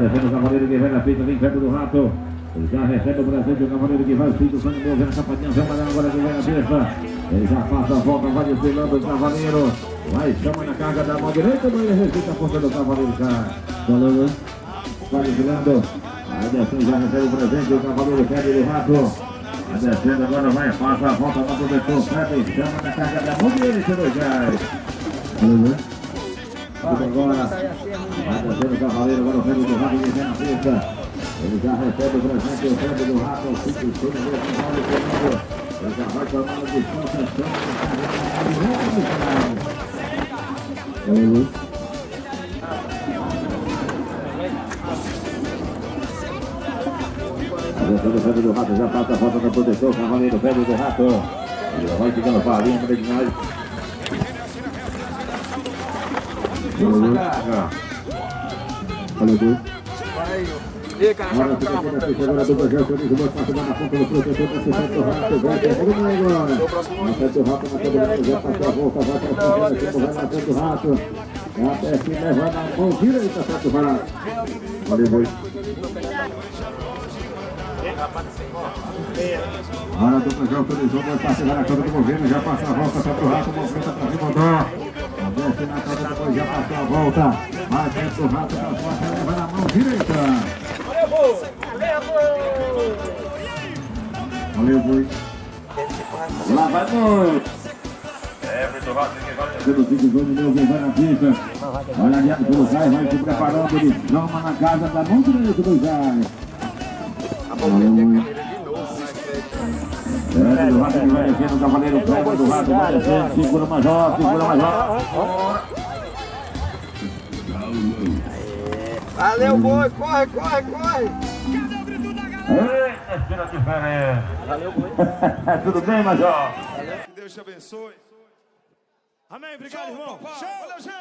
Vai descendo o cavaleiro que vai na frente, ali perto do rato. Ele já recebe o presente, o cavaleiro que vai, o filho do sangue novo, vem na campainha, vem malhando agora que vai na besta. Ele já passa a volta, vai desfilando o cavaleiro. Vai, chama na carga da mão direita, mas respeita a força do cavaleiro já. Valeu, vai desfilando. Vai descendo, já recebe o presente, o cavaleiro pede do rato. Vai descendo agora, vai, passa a volta para o protetor, certo? E chama na carga da mão direita, dois reais. Valeu, agora, vai descendo o cavaleiro, agora o pede do rato, ele vem na besta. Ele já recebe o presente, o pé do rato, o fico em cima dele, o vale comando. Ele já vai tomando distância, chama na o pé do rato, já passa a volta da proteção, o cavaleiro, o pé do rato. Ele já vai ficando farinha para ele mais. Valeu, E cara, já tá agora do projeto, ele vai passar na ponta do protetor, vai ser feito o rato, vai ter tudo agora. Vai feito o rato na cabeça, já passou a volta, vai para a frente, vai na frente do rato. Até que leva na mão direita, feito o rato. Valeu, boi. Hora do projeto, ele vai passar na casa do governo, já passa a volta, feito o rato, movimenta para cima do. Desce na casa depois, já passou a volta. Vai dentro do rato, para fora, leva na mão direita. Valeu, boi. Lá vai, boi. Pelo Zigzone, meu bem, vai na pista. Olha aliado pelo Zay, vai se preparando. Ele toma na casa da mão direita do Zay. Valeu, boi. É, do rato que vai descendo, o cavaleiro pega do rato, vai descendo, segura Major, segura Major. Valeu, boi, corre, corre, corre. Eita, tira a diferença. Valeu, boi. Tudo bem, Major? Que Deus te abençoe. Amém, obrigado, irmão. Valeu, gente.